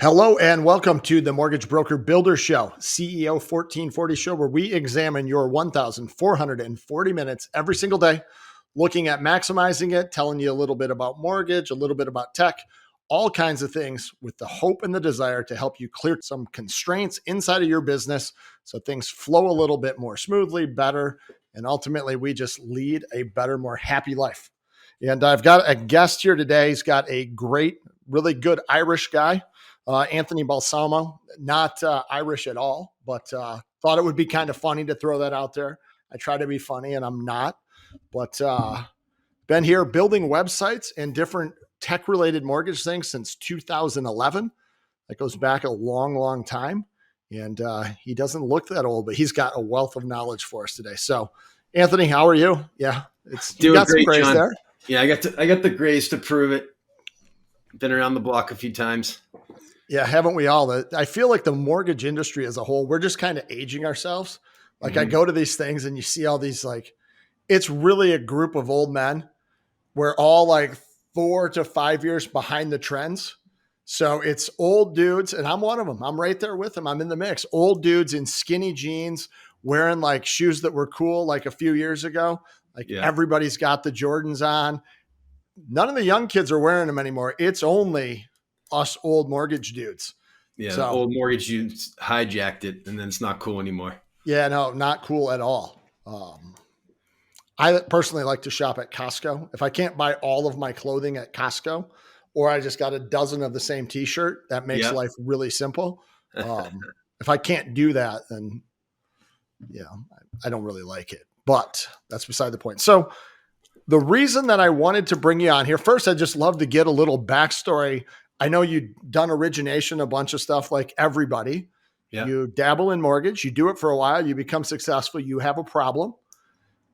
Hello and welcome to the Mortgage Broker Builder Show, CEO 1440 show, where we examine your 1,440 minutes every single day, looking at maximizing it, telling you a little bit about mortgage, a little bit about tech, all kinds of things with the hope and the desire to help you clear some constraints inside of your business so things flow a little bit more smoothly, better, and ultimately we just lead a better, more happy life. And I've got a guest here today. He's got a great, really good Irish guy. Anthony Balsamo, not Irish at all, but thought it would be kind of funny to throw that out there. I try to be funny and I'm not, but been here building websites and different tech related mortgage things since 2011. That goes back a long, long time. And he doesn't look that old, but he's got a wealth of knowledge for us today. So, Anthony, how are you? Yeah, you got some grays there. Yeah, I got the grays to prove it. Been around the block a few times. Yeah, haven't we all? I feel like the mortgage industry as a whole, we're just kind of aging ourselves. Like I go to these things and you see all these, like, it's really a group of old men. We're all like 4 to 5 years behind the trends. So it's old dudes, and I'm one of them. I'm right there with them. I'm in the mix. Old dudes in skinny jeans, wearing like shoes that were cool like a few years ago. Like everybody's got the Jordans on. None of the young kids are wearing them anymore. It's only us old mortgage dudes. Yeah, so, old mortgage dudes hijacked it, and then it's not cool anymore. Yeah, no, not cool at all. I personally like to shop at Costco. If I can't buy all of my clothing at Costco, or I just got a dozen of the same T-shirt, that makes life really simple. If I can't do that, then I don't really like it. But that's beside the point. So the reason that I wanted to bring you on here, first, I'd just love to get a little backstory. I know you've done origination, a bunch of stuff like everybody. Yeah. You dabble in mortgage, you do it for a while, you become successful, you have a problem,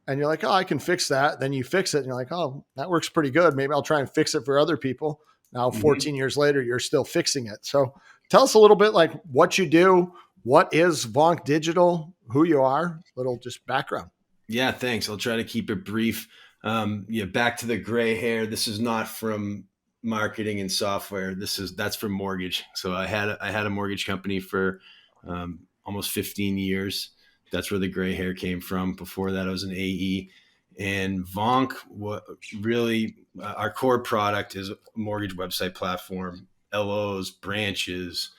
and you're like, oh, I can fix that. Then you fix it, and you're like, oh, that works pretty good. Maybe I'll try and fix it for other people. Now, 14 years later, you're still fixing it. So tell us a little bit like what you do, what is Vonk Digital, who you are, little just background. Yeah, thanks. I'll try to keep it brief. Back to the gray hair. This is not from marketing and software. That's for mortgage. So I had a mortgage company for almost 15 years. That's where the gray hair came from. Before that, I was an AE. And Vonk, really, our core product is a mortgage website platform, LOs, branches,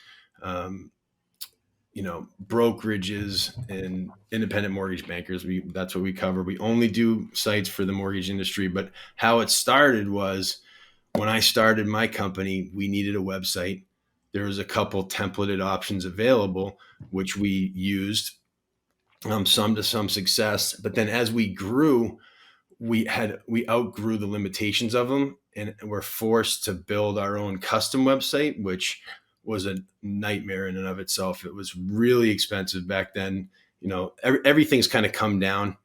brokerages and independent mortgage bankers. That's what we cover. We only do sites for the mortgage industry. But how it started was when I started my company, we needed a website. There was a couple templated options available, which we used, some to some success. But then as we grew, we outgrew the limitations of them, and we're forced to build our own custom website, which was a nightmare in and of itself. It was really expensive back then. Everything's kind of come down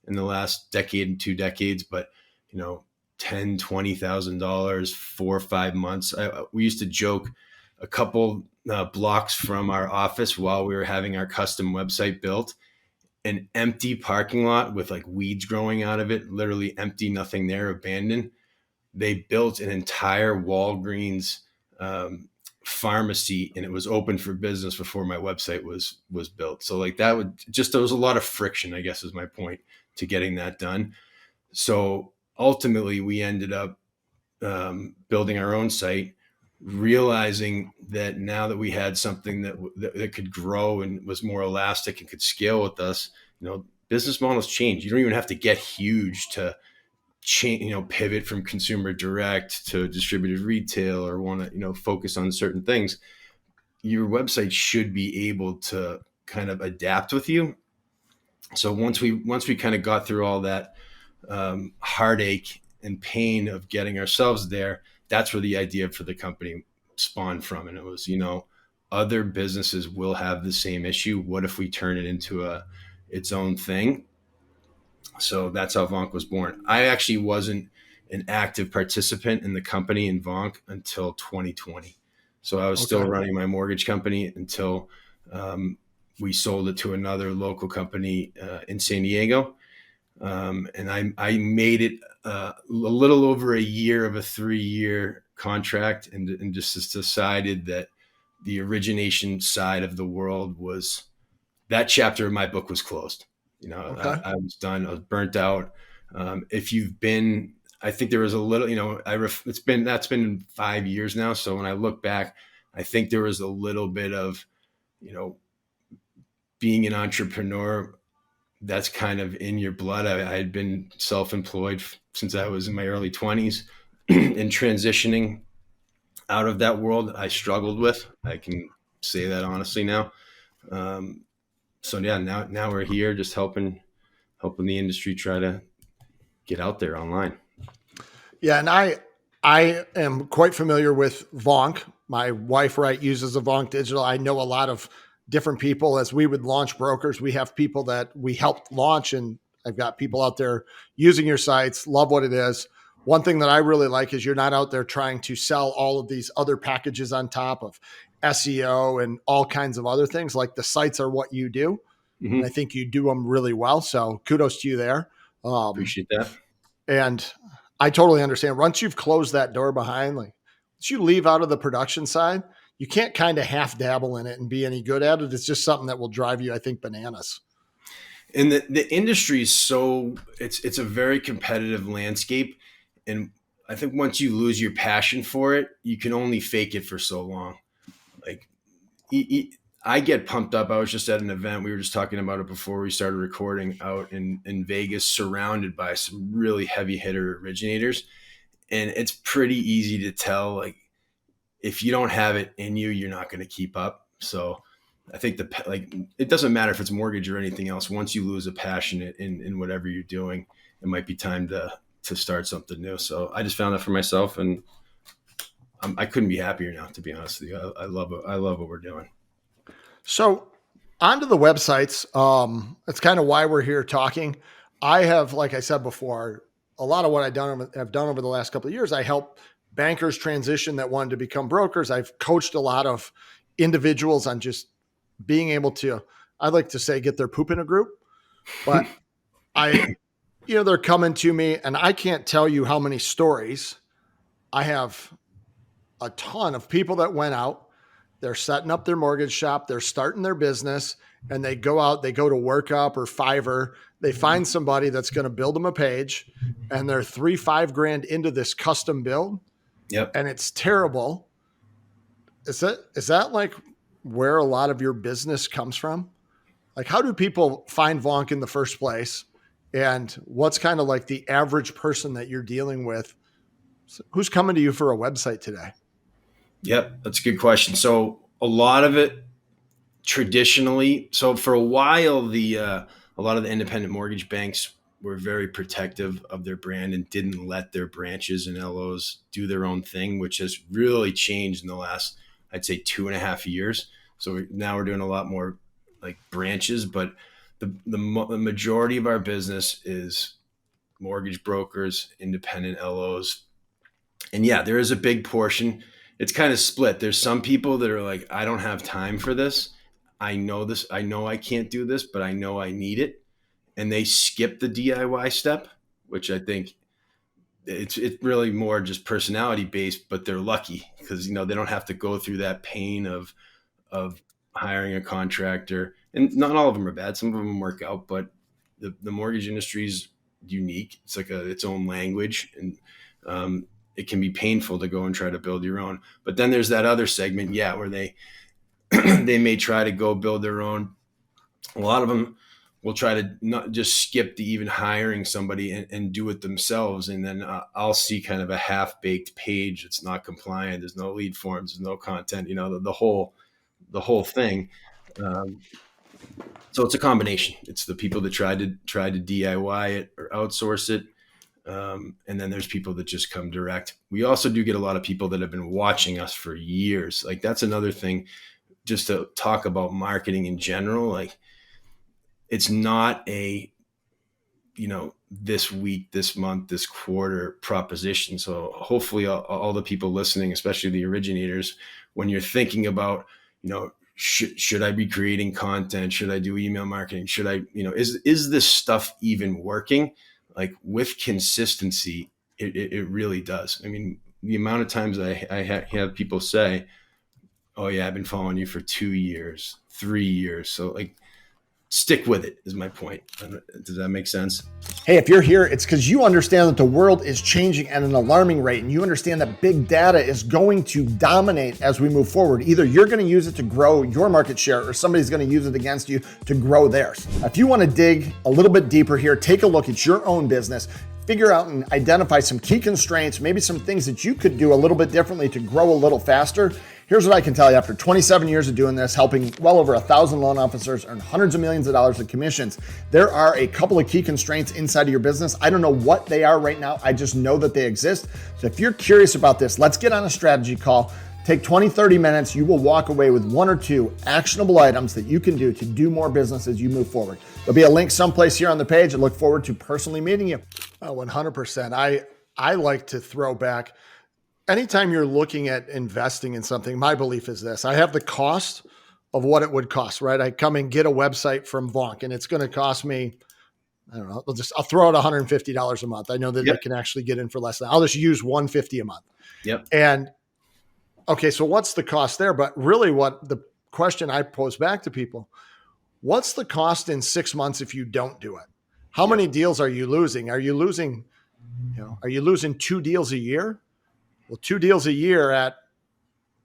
in the last decade and 2 decades, but $10,000, $20,000, 4 or 5 months. We used to joke a couple blocks from our office while we were having our custom website built, an empty parking lot with like weeds growing out of it, literally empty, nothing there, abandoned. They built an entire Walgreens pharmacy, and it was open for business before my website was built. So like there was a lot of friction, I guess is my point, to getting that done. So ultimately we ended up building our own site, realizing that now that we had something that could grow and was more elastic and could scale with us, business models change. You don't even have to get huge to change, pivot from consumer direct to distributed retail or want to, focus on certain things. Your website should be able to kind of adapt with you. So once we kind of got through all that heartache and pain of getting ourselves there, that's where the idea for the company spawned from. And it was, other businesses will have the same issue. What if we turn it into its own thing? So that's how Vonk was born. I actually wasn't an active participant in the company in Vonk until 2020. So I was still running my mortgage company until we sold it to another local company in San Diego. And I made it a little over a year of a 3-year contract and just decided that the origination side of the world was, that chapter of my book was closed. Okay. I was done. I was burnt out. If you've been, I think there was a little, that's been 5 years now. So when I look back, I think there was a little bit of, you know, being an entrepreneur, that's kind of in your blood. I had been self-employed since I was in my early 20s and transitioning out of that world, I struggled with. I can say that honestly now. Um, so yeah, now we're here just helping the industry try to get out there online. Yeah, and I am quite familiar with Vonk. My wife, right, uses a Vonk Digital. I know a lot of different people. As we would launch brokers, we have people that we helped launch, and I've got people out there using your sites, love what it is. One thing that I really like is you're not out there trying to sell all of these other packages on top of SEO and all kinds of other things. Like the sites are what you do, and I Mm-hmm. think you do them really well. So kudos to you there. Um, Appreciate that. and I totally understand. Once you've closed that door behind, like once you leave out of the production side, you can't kind of half dabble in it and be any good at it. It's just something that will drive you, I think, bananas. And the industry is so, it's a very competitive landscape. And I think once you lose your passion for it, you can only fake it for so long. Like I get pumped up. I was just at an event. We were just talking about it before we started recording, out in Vegas, surrounded by some really heavy hitter originators. And it's pretty easy to tell, like, if you don't have it in you, you're not going to keep up. So I think it doesn't matter if it's mortgage or anything else. Once you lose a passion in whatever you're doing, it might be time to start something new. So I just found that for myself, and I couldn't be happier now, to be honest with you. I love what we're doing. So onto the websites. That's kind of why we're here talking. I have, like I said before, a lot of what have done over the last couple of years. I help bankers transition that wanted to become brokers. I've coached a lot of individuals on just being able to, I'd like to say, get their poop in a group. But I, they're coming to me, and I can't tell you how many stories. I have a ton of people that went out, they're setting up their mortgage shop, they're starting their business, and they go out, they go to Workup or Fiverr, they find somebody that's going to build them a page, and they're 3-5 grand into this custom build, Yep. and it's terrible. Is that like where a lot of your business comes from? Like, how do people find Vonk in the first place? And what's kind of like the average person that you're dealing with? Who's coming to you for a website today? Yep. That's a good question. So a lot of it traditionally, so for a while, a lot of the independent mortgage banks were very protective of their brand and didn't let their branches and LOs do their own thing, which has really changed in the last, I'd say, 2.5 years. So now we're doing a lot more like branches, but the majority of our business is mortgage brokers, independent LOs. And yeah, there is a big portion. It's kind of split. There's some people that are like, I don't have time for this. I know this. I know I can't do this, but I know I need it. And they skip the DIY step, which I think it's really more just personality based, but they're lucky because, they don't have to go through that pain of hiring a contractor. And not all of them are bad. Some of them work out, but the mortgage industry is unique. It's like its own language, and it can be painful to go and try to build your own. But then there's that other segment, yeah, where they they may try to go build their own. A lot of them will try to not just skip the even hiring somebody and do it themselves. And then I'll see kind of a half-baked page that's not compliant. There's no lead forms, there's no content, the whole thing. Um, so it's a combination. It's the people that try to DIY it or outsource it. And then there's people that just come direct. We also do get a lot of people that have been watching us for years. Like, that's another thing, just to talk about marketing in general. Like, it's not a, this week, this month, this quarter proposition. So hopefully all the people listening, especially the originators, when you're thinking about, should I be creating content? Should I do email marketing? Should I, is this stuff even working? Like, with consistency, it really does. I mean, the amount of times I have people say, Oh yeah, I've been following you for 2 years, 3 years. So like, stick with it is my point. Does that make sense? Hey, if you're here, it's because you understand that the world is changing at an alarming rate, and you understand that big data is going to dominate as we move forward. Either you're going to use it to grow your market share, or somebody's going to use it against you to grow theirs. If you want to dig a little bit deeper here, take a look at your own business, figure out and identify some key constraints, maybe some things that you could do a little bit differently to grow a little faster. Here's what I can tell you. After 27 years of doing this, helping well over 1,000 loan officers earn hundreds of millions of dollars in commissions, there are a couple of key constraints inside of your business. I don't know what they are right now. I just know that they exist. So if you're curious about this, let's get on a strategy call. Take 20, 30 minutes. You will walk away with one or two actionable items that you can do more business as you move forward. There'll be a link someplace here on the page. I look forward to personally meeting you. 100%. I like to throw back. Anytime you're looking at investing in something, my belief is this: I have the cost of what it would cost, right? I come and get a website from Vonk, and it's going to cost me, I don't know, I'll throw out $150 a month. I know that I can actually get in for less than. I'll just use $150 a month. Yep. And okay, so what's the cost there? But really, what the question I pose back to people: what's the cost in 6 months if you don't do it? How many deals are you losing? Are you losing 2 deals a year? Well, 2 deals a year at,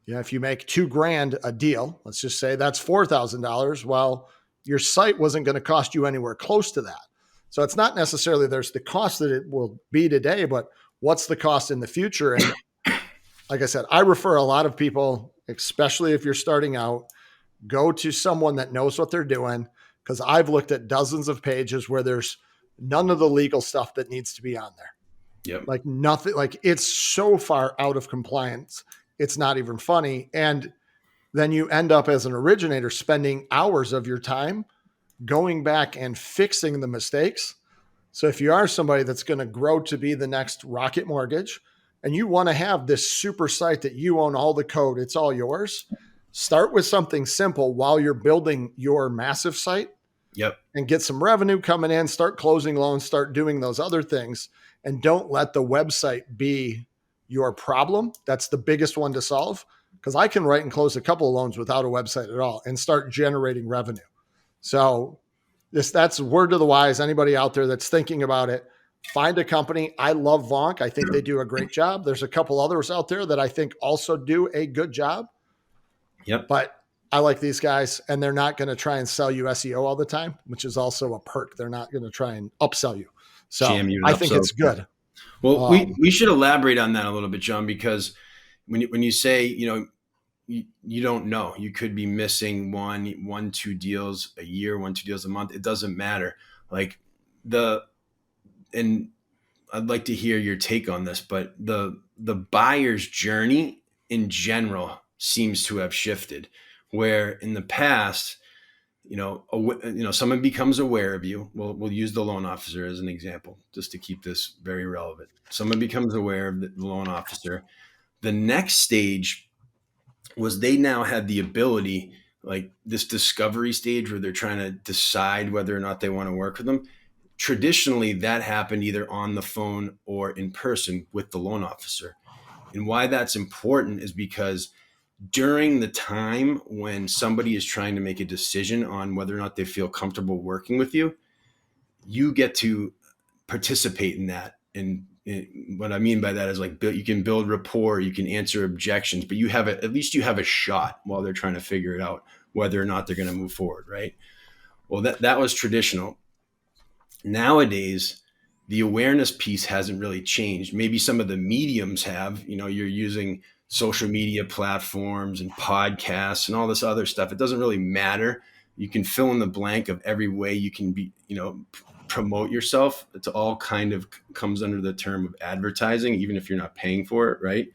if you make $2,000 a deal, let's just say that's $4,000. Well, your site wasn't going to cost you anywhere close to that. So it's not necessarily there's the cost that it will be today, but what's the cost in the future? And like I said, I refer a lot of people, especially if you're starting out, go to someone that knows what they're doing, because I've looked at dozens of pages where there's none of the legal stuff that needs to be on there. Yep. Like nothing, like it's so far out of compliance. It's not even funny. And then you end up as an originator spending hours of your time going back and fixing the mistakes. So if you are somebody that's going to grow to be the next Rocket Mortgage, and you want to have this super site that you own all the code, it's all yours, start with something simple while you're building your massive site. Yep. And get some revenue coming in, start closing loans, start doing those other things. And don't let the website be your problem. That's the biggest one to solve, because I can write and close a couple of loans without a website at all and start generating revenue. So that's word to the wise. Anybody out there that's thinking about it, find a company. I love Vonk. I think they do a great job. There's a couple others out there that I think also do a good job. Yep. But I like these guys, and they're not going to try and sell you SEO all the time, which is also a perk. They're not going to try and upsell you. So I think it's good. Well, we should elaborate on that a little bit, John, because when you say, you don't know, you could be missing one, 2 deals a year, 1, 2 deals a month. It doesn't matter. And I'd like to hear your take on this, but the buyer's journey in general seems to have shifted, where in the past, someone becomes aware of you. We'll use the loan officer as an example, just to keep this very relevant. Someone becomes aware of the loan officer. The next stage was they now had the ability, like this discovery stage where they're trying to decide whether or not they want to work with them. Traditionally, that happened either on the phone or in person with the loan officer. And why that's important is because during the time when somebody is trying to make a decision on whether or not they feel comfortable working with you, you get to participate in that. And what I mean by that is, like, you can build rapport, you can answer objections, but at least you have a shot while they're trying to figure it out whether or not they're going to move forward, right? Well, that was traditional. Nowadays, the awareness piece hasn't really changed. Maybe some of the mediums have. You're using social media platforms and podcasts and all this other stuff. It doesn't really matter. You can fill in the blank of every way you can be, promote yourself. It's all kind of comes under the term of advertising, even if you're not paying for it, right?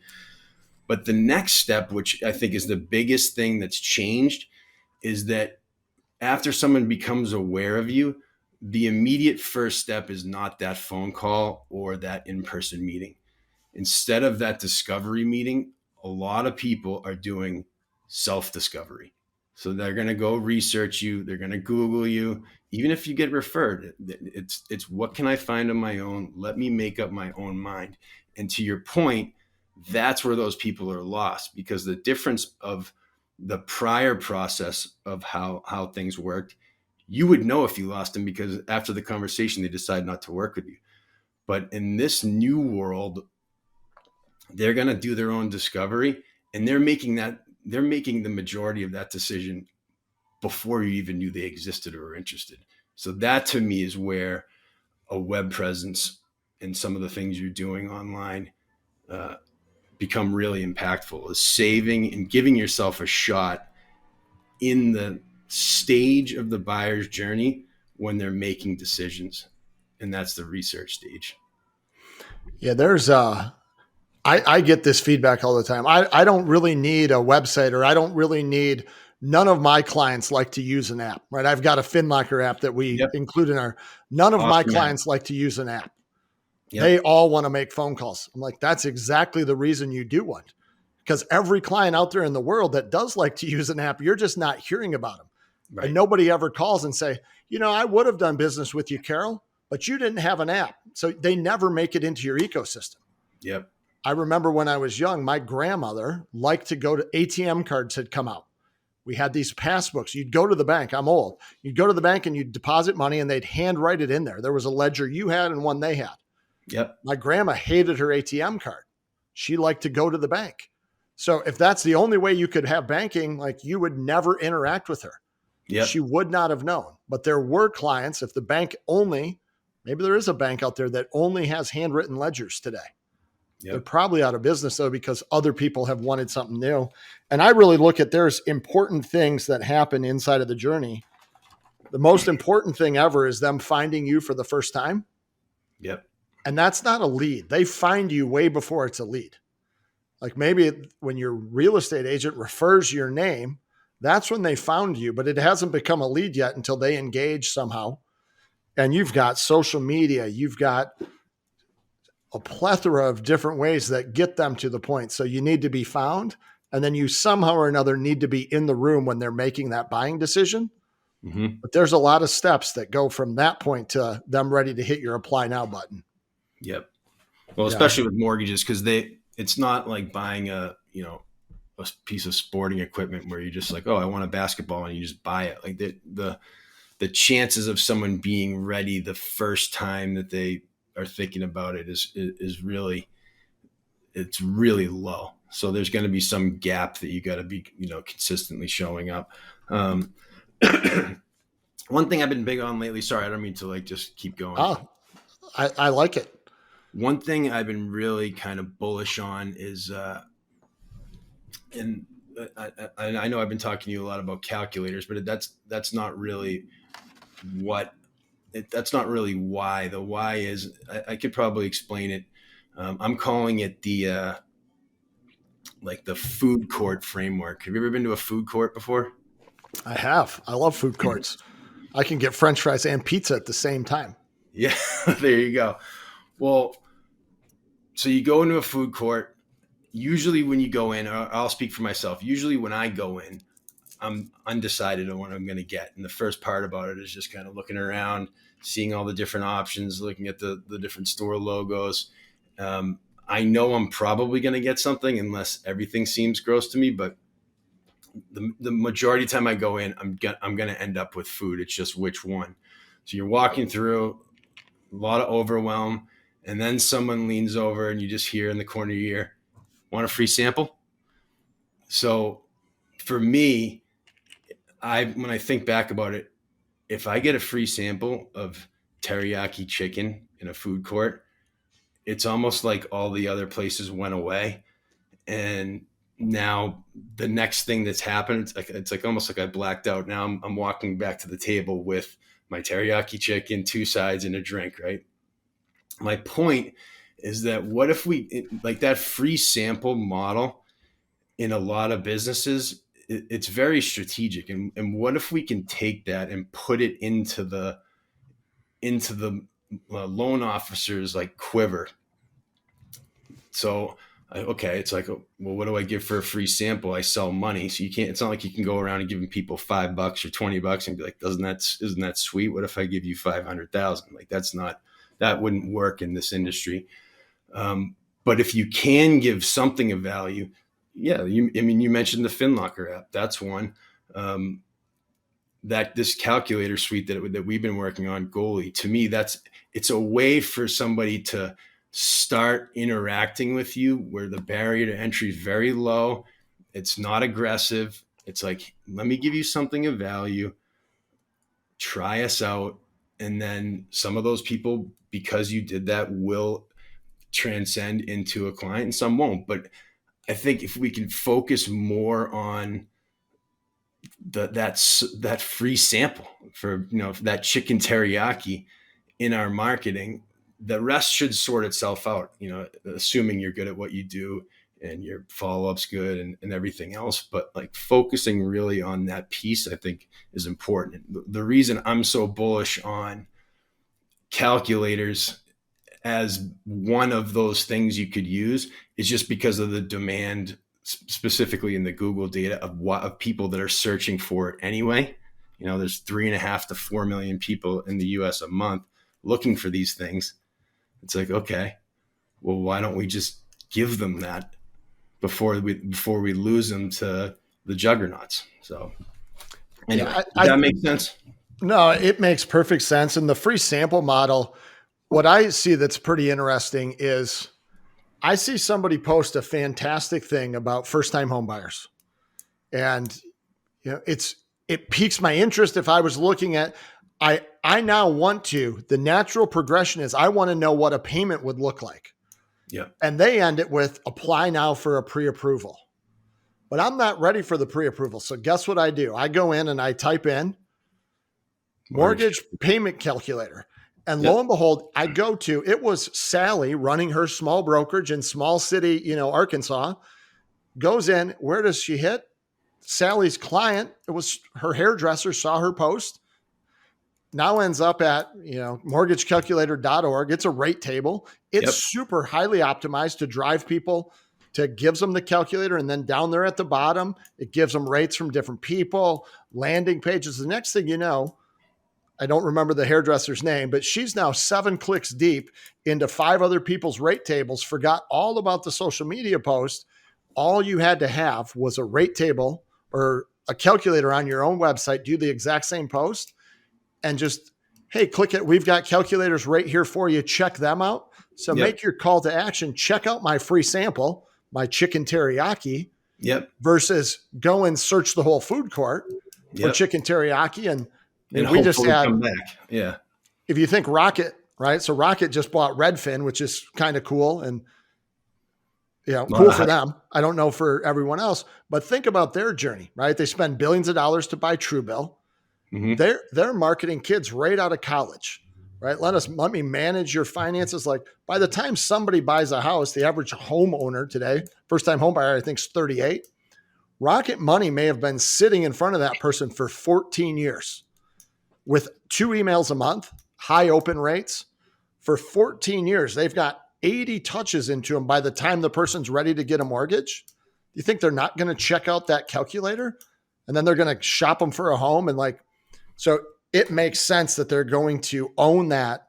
But the next step, which I think is the biggest thing that's changed, is that after someone becomes aware of you, the immediate first step is not that phone call or that in-person meeting. Instead of that discovery meeting, a lot of people are doing self-discovery. So they're going to go research you. They're going to Google you. Even if you get referred, it's what can I find on my own? Let me make up my own mind. And to your point, that's where those people are lost, because the difference of the prior process of how things worked, you would know if you lost them because after the conversation, they decide not to work with you. But in this new world, they're going to do their own discovery, and they're making the majority of that decision before you even knew they existed or were interested. So that to me is where a web presence and some of the things you're doing online uh, become really impactful, is saving and giving yourself a shot in the stage of the buyer's journey when they're making decisions. And that's the research stage. Yeah, I get this feedback all the time. I don't really need a website, or I don't really need, none of my clients like to use an app, right? I've got a FinLocker app that we Yep. include in our, none of my Awesome. clients like to use an app. They Yep. all want to make phone calls. I'm like, that's exactly the reason you do one. Because every client out there in the world that does like to use an app, you're just not hearing about them. And Right. nobody ever calls and say, I would have done business with you, Carol, but you didn't have an app. So they never make it into your ecosystem. Yep. I remember when I was young, my grandmother liked to go to, ATM cards had come out. We had these passbooks. You'd go to the bank. I'm old. You'd go to the bank and you'd deposit money and they'd handwrite it in there. There was a ledger you had and one they had. Yep. My grandma hated her ATM card. She liked to go to the bank. So if that's the only way you could have banking, like, you would never interact with her. Yep. She would not have known. But there were clients, if the bank only, maybe there is a bank out there that only has handwritten ledgers today. Yep. They're probably out of business though, because other people have wanted something new. And I really look at, there's important things that happen inside of the journey. The most important thing ever is them finding you for the first time. Yep. And that's not a lead. They find you way before it's a lead. Like, maybe when your real estate agent refers your name, that's when they found you, but it hasn't become a lead yet until they engage somehow. And you've got social media, you've got a plethora of different ways that get them to the point. So you need to be found. And then you somehow or another need to be in the room when they're making that buying decision. Mm-hmm. But there's a lot of steps that go from that point to them ready to hit your apply now button. Yep. Well, Yeah. especially with mortgages, because it's not like buying a piece of sporting equipment where you're just like, oh, I want a basketball, and you just buy it. Like the chances of someone being ready the first time that they are thinking about it is really, it's really low. So there's going to be some gap that you got to be, consistently showing up. One thing I've been big on lately, sorry, I don't mean to just keep going. Oh, I like it. One thing I've been really kind of bullish on is, and I know I've been talking to you a lot about calculators, but that's not really that's not really why. The why is, I could probably explain it. I'm calling it the food court framework. Have you ever been to a food court before? I have. I love food courts. I can get French fries and pizza at the same time. Yeah, there you go. Well, so you go into a food court. Usually when you go in, I'll speak for myself. Usually when I go in, I'm undecided on what I'm going to get. And the first part about it is just kind of looking around, seeing all the different options, looking at the different store logos. I know I'm probably going to get something unless everything seems gross to me, but the majority of the time I go in, I'm going to end up with food. It's just which one. So you're walking through, a lot of overwhelm, and then someone leans over and you just hear in the corner of your ear, want a free sample? So for me, when I think back about it, if I get a free sample of teriyaki chicken in a food court, it's almost like all the other places went away. And now the next thing that's happened, it's like almost like I blacked out. Now I'm walking back to the table with my teriyaki chicken, 2 sides, and a drink, right? My point is that what if like that free sample model in a lot of businesses, it's very strategic. And what if we can take that and put it into the loan officers like quiver? So, okay, it's like, well, what do I give for a free sample? I sell money. So it's not like you can go around and giving people $5 or $20 and be like, isn't that sweet? What if I give you 500,000? Like, that wouldn't work in this industry. But if you can give something of value, Yeah, you mentioned the FinLocker app. That's one. That this calculator suite that we've been working on, Goalie, to me, it's a way for somebody to start interacting with you where the barrier to entry is very low. It's not aggressive. It's like, let me give you something of value, try us out. And then some of those people, because you did that, will transcend into a client and some won't. But I think if we can focus more on that free sample for, that chicken teriyaki in our marketing, the rest should sort itself out, assuming you're good at what you do and your follow-up's good and everything else. But like focusing really on that piece, I think is important. The reason I'm so bullish on calculators as one of those things you could use is just because of the demand, specifically in the Google data of people that are searching for it anyway. There's 3.5 to 4 million people in the US a month looking for these things. It's like, okay, well, why don't we just give them that before we lose them to the juggernauts? So anyway, does that make sense? No, it makes perfect sense. And the free sample model, what I see that's pretty interesting is I see somebody post a fantastic thing about first-time home buyers. And it piques my interest. If I was looking at, I now the natural progression is I want to know what a payment would look like. Yeah. And they end it with apply now for a pre-approval. But I'm not ready for the pre-approval. So guess what I do? I go in and I type in mortgage payment calculator. And lo and behold, it was Sally running her small brokerage in small city, Arkansas, goes in. Where does she hit? Sally's client. It was her hairdresser, saw her post. Now ends up at, mortgagecalculator.org. It's a rate table. It's super highly optimized to drive people to gives them the calculator. And then down there at the bottom, it gives them rates from different people, landing pages. The next thing you know, I don't remember the hairdresser's name, but she's now 7 clicks deep into 5 other people's rate tables, forgot all about the social media post. All you had to have was a rate table or a calculator on your own website, do the exact same post and just, hey, click it. We've got calculators right here for you. Check them out. So make your call to action. Check out my free sample, my chicken teriyaki, versus go and search the whole food court for chicken teriyaki. And we just had, come back. Yeah. If you think Rocket, right? So Rocket just bought Redfin, which is kind of cool and cool for them. I don't know for everyone else, but think about their journey, right? They spend billions of dollars to buy Truebill. Mm-hmm. They're marketing kids right out of college, right? Let me manage your finances. Like by the time somebody buys a house, the average homeowner today, first time home buyer, I think is 38. Rocket Money may have been sitting in front of that person for 14 years. With 2 emails a month, high open rates for 14 years. They've got 80 touches into them by the time the person's ready to get a mortgage. Do you think they're not going to check out that calculator and then they're going to shop them for a home? And so it makes sense that they're going to own that.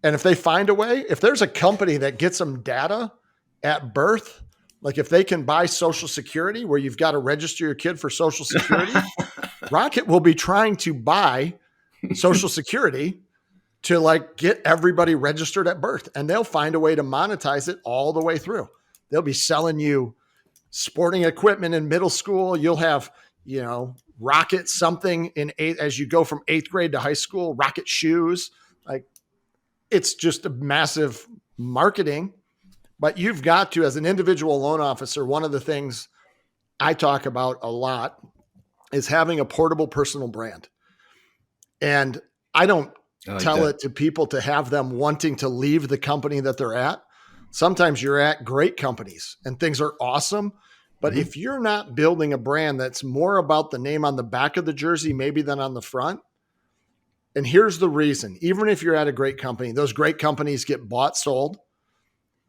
And if they find a way, if there's a company that gets them data at birth, like if they can buy Social Security where you've got to register your kid for Social Security, Rocket will be trying to buy Social Security to get everybody registered at birth, and they'll find a way to monetize it all the way through. They'll be selling you sporting equipment in middle school. You'll have, Rocket something in as you go from 8th grade to high school, Rocket shoes. It's just a massive marketing, but you've got to, as an individual loan officer, one of the things I talk about a lot is having a portable personal brand. And I don't tell it to people to have them wanting to leave the company that they're at. Sometimes you're at great companies and things are awesome. But if you're not building a brand that's more about the name on the back of the jersey, maybe than on the front. And here's the reason, even if you're at a great company, those great companies get bought, sold.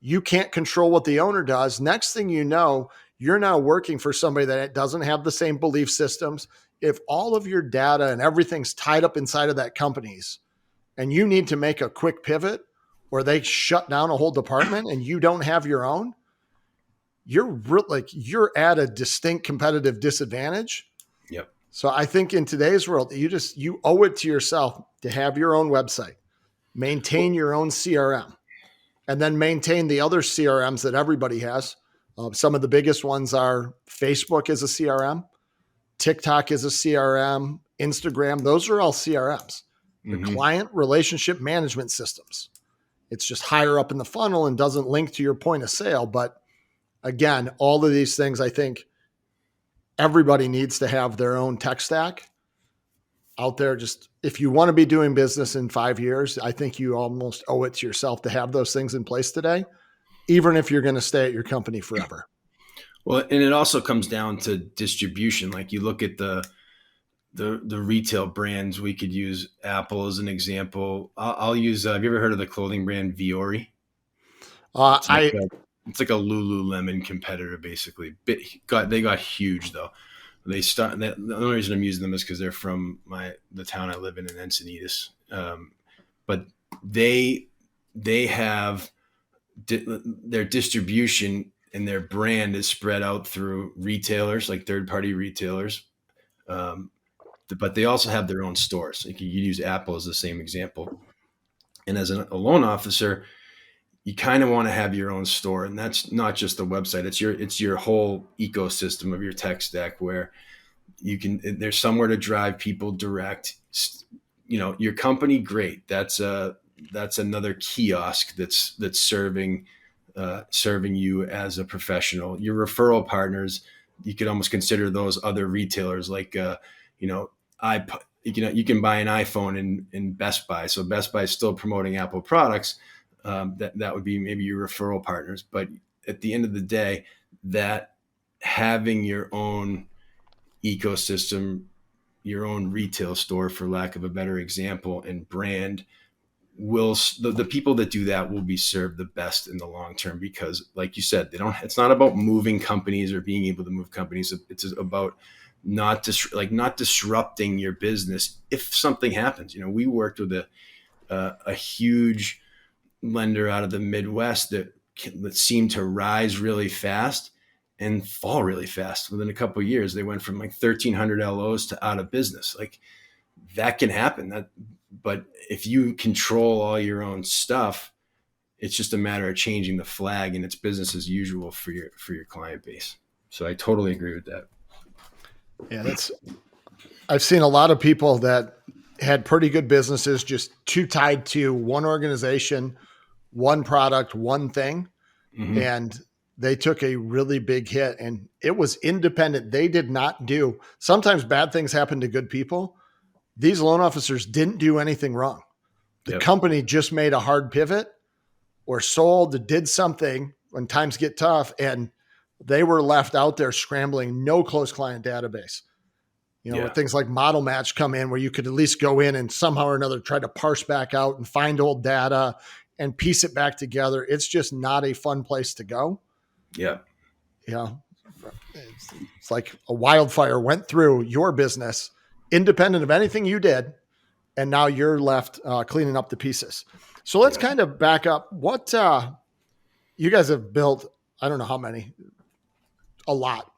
You can't control what the owner does. Next thing you know, you're now working for somebody that doesn't have the same belief systems. If all of your data and everything's tied up inside of that company's and you need to make a quick pivot or they shut down a whole department and you don't have your own, you're at a distinct competitive disadvantage. Yep. So I think in today's world, you owe it to yourself to have your own website, maintain your own CRM, and then maintain the other CRMs that everybody has. Some of the biggest ones are Facebook is a CRM, TikTok is a CRM, Instagram. Those are all CRMs. They're Mm-hmm. client relationship management systems. It's just higher up in the funnel and doesn't link to your point of sale. But again, all of these things, I think everybody needs to have their own tech stack out there. Just if you want to be doing business in 5 years, I think you almost owe it to yourself to have those things in place today, even if you're going to stay at your company forever. Well, and it also comes down to distribution. Like you look at the retail brands. We could use Apple as an example. I'll use. Have you ever heard of the clothing brand Viore? It's like I a, it's like a Lululemon competitor, basically. They got huge though. The only reason I'm using them is because they're from the town I live in Encinitas. But they have their distribution and their brand is spread out through retailers, like third party retailers. Um, but they also have their own stores. Like you use Apple as the same example. And as a loan officer, you kind of want to have your own store, and that's not just the website. It's your whole ecosystem of your tech stack where there's somewhere to drive people direct. Your company, great. That's another kiosk that's serving you as a professional. Your referral partners, you could almost consider those other retailers, like I you can buy an iPhone in Best Buy. So Best Buy is still promoting Apple products. That would be maybe your referral partners. But at the end of the day, that having your own ecosystem, your own retail store, for lack of a better example, and brand the people that do that will be served the best in the long term, because like you said, it's not about moving companies or being able to move companies. It's about not disrupting your business if something happens. We worked with a huge lender out of the Midwest that seemed to rise really fast and fall really fast. Within a couple of years, they went from like 1,300 LOs to out of business. Like that can happen. But if you control all your own stuff, it's just a matter of changing the flag, and it's business as usual for your client base. So I totally agree with that. Yeah, I've seen a lot of people that had pretty good businesses just too tied to one organization, one product, one thing. Mm-hmm. And they took a really big hit, and it was independent. They did not do, sometimes bad things happen to good people. These loan officers didn't do anything wrong. The company just made a hard pivot or sold, did something when times get tough, and they were left out there scrambling, no close client database. Where things like Model Match come in, where you could at least go in and somehow or another try to parse back out and find old data and piece it back together. It's just not a fun place to go. Yeah. It's like a wildfire went through your business, independent of anything you did, and now you're left cleaning up the pieces. So let's kind of back up. What you guys have built, I don't know how many, a lot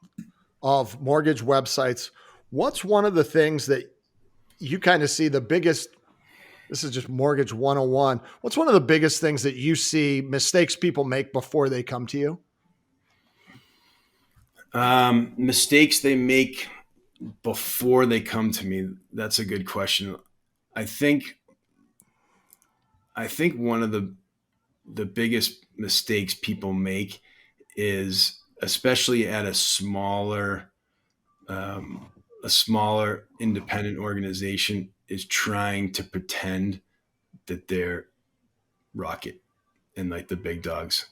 of mortgage websites. What's one of the things that you kind of see the biggest, this is just mortgage 101. What's one of the biggest things that you see mistakes people make before they come to you? Mistakes they make before they come to me. That's a good question. I think one of the biggest mistakes people make is, especially at a smaller independent organization, is trying to pretend that they're Rocket and like the big dogs.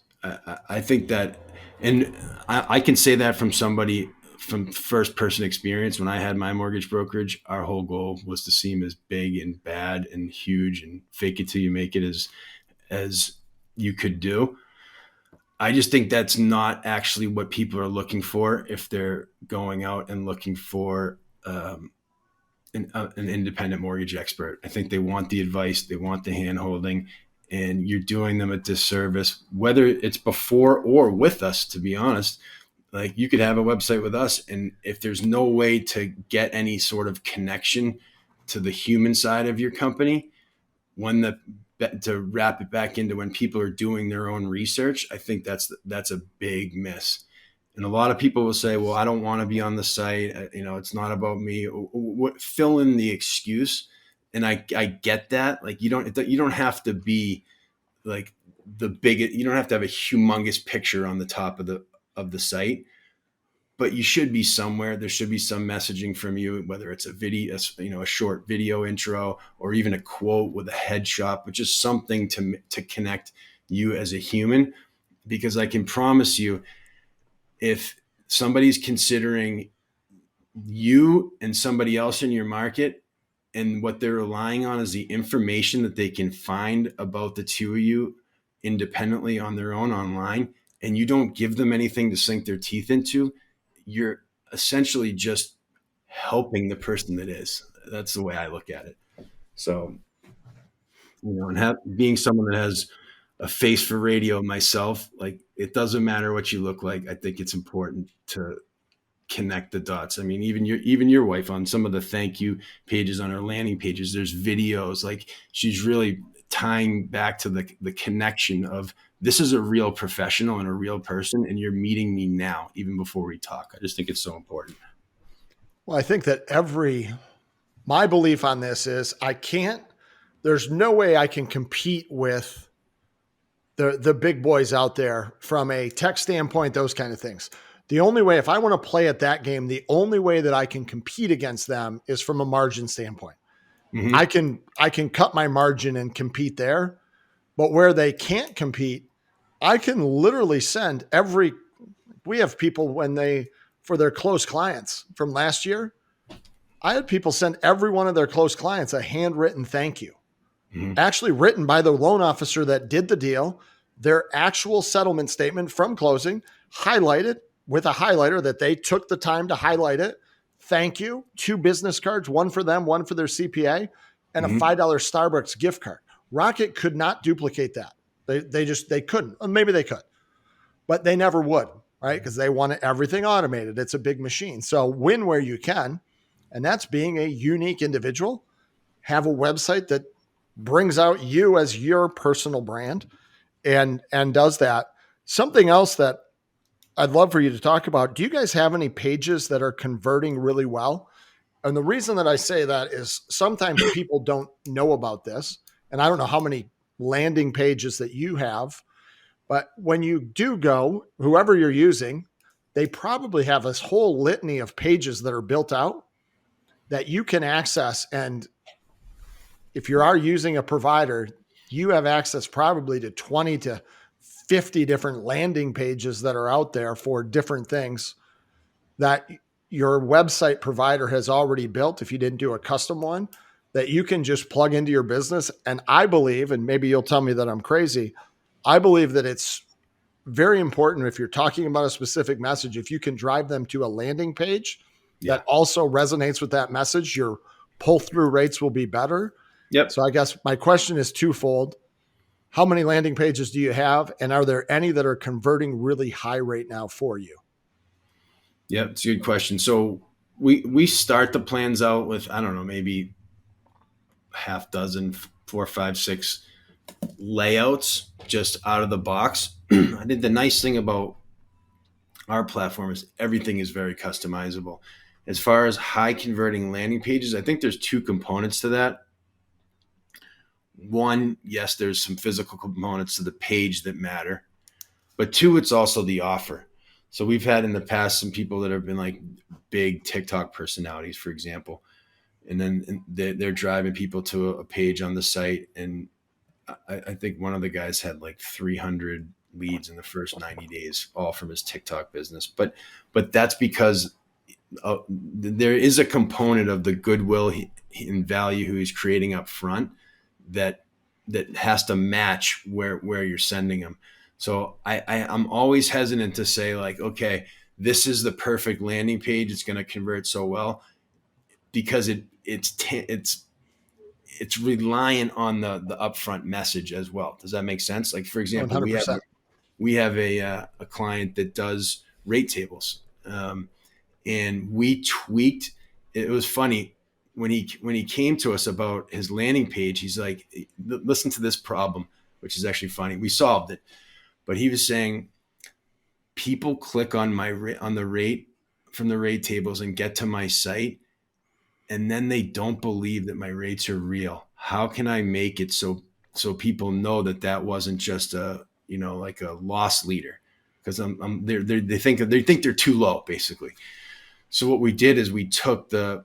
I think that, and I can say that from somebody from first person experience. When I had my mortgage brokerage, our whole goal was to seem as big and bad and huge and fake it till you make it as you could do. I just think that's not actually what people are looking for if they're going out and looking for an independent mortgage expert. I think they want the advice, they want the hand holding, and you're doing them a disservice, whether it's before or with us, to be honest. Like, you could have a website with us, and if there's no way to get any sort of connection to the human side of your company, when the to wrap it back into when people are doing their own research, I think that's a big miss. And a lot of people will say, well, I don't want to be on the site. It's not about me. Fill in the excuse. And I get that. Like, you don't have to be like you don't have to have a humongous picture on the top of the site, but you should be somewhere. There should be some messaging from you, whether it's a video, a short video intro, or even a quote with a headshot, but just something to connect you as a human. Because I can promise you, if somebody's considering you and somebody else in your market, and what they're relying on is the information that they can find about the two of you independently on their own online, and you don't give them anything to sink their teeth into, you're essentially just helping the person that is. That's the way I look at it. So, and being someone that has a face for radio myself, like, it doesn't matter what you look like. I think it's important to connect the dots. I mean, even your wife, on some of the thank you pages on her landing pages, there's videos. Like, she's really tying back to the connection of, this is a real professional and a real person, and you're meeting me now, even before we talk. I just think it's so important. Well, I think that my belief on this is there's no way I can compete with the big boys out there from a tech standpoint, those kind of things. The only way, if I want to play at that game, the only way that I can compete against them is from a margin standpoint. Mm-hmm. I can cut my margin and compete there, but where they can't compete, I can literally send we have people for their close clients from last year, I had people send every one of their close clients a handwritten thank you, actually written by the loan officer that did the deal, their actual settlement statement from closing, highlighted with a highlighter that they took the time to highlight it. Thank you. 2 business cards, one for them, one for their CPA, and a $5 Starbucks gift card. Rocket could not duplicate that. They couldn't. Maybe they could, but they never would, right? Because they want everything automated. It's a big machine. So win where you can. And that's being a unique individual. Have a website that brings out you as your personal brand and does that. Something else that I'd love for you to talk about. Do you guys have any pages that are converting really well? And the reason that I say that is sometimes people don't know about this. And I don't know how many landing pages that you have, but when you do go, whoever you're using, they probably have this whole litany of pages that are built out that you can access. And if you are using a provider, you have access probably to 20 to 50 different landing pages that are out there for different things that your website provider has already built. If you didn't do a custom one, that you can just plug into your business. And I believe, and maybe you'll tell me that I'm crazy, I believe that it's very important, if you're talking about a specific message, if you can drive them to a landing page that also resonates with that message, your pull-through rates will be better. Yep. So I guess my question is twofold. How many landing pages do you have? And are there any that are converting really high right now for you? Yeah, it's a good question. So we start the plans out with, I don't know, maybe half dozen, 4, 5, 6 layouts just out of the box. I think the nice thing about our platform is everything is very customizable. As far as high converting landing pages, I think there's 2 components to that. One, yes, there's some physical components to the page that matter, but 2, it's also the offer. So we've had in the past some people that have been like big TikTok personalities, for example, and then they're driving people to a page on the site. And I think one of the guys had like 300 leads in the first 90 days, all from his TikTok business. But that's because there is a component of the goodwill and value who he's creating up front that has to match where you're sending them. So I'm always hesitant to say like, okay, this is the perfect landing page. It's going to convert so well, because it's reliant on the upfront message as well. Does that make sense? Like, for example, 100%. we have a client that does rate tables, and we tweaked. It was funny when he came to us about his landing page. He's like, "Listen to this problem," which is actually funny. We solved it, but he was saying people click on on the rate from the rate tables and get to my site, and then they don't believe that my rates are real. How can I make it so people know that that wasn't just a, like a loss leader? Because they think they're too low, basically. So what we did is we took the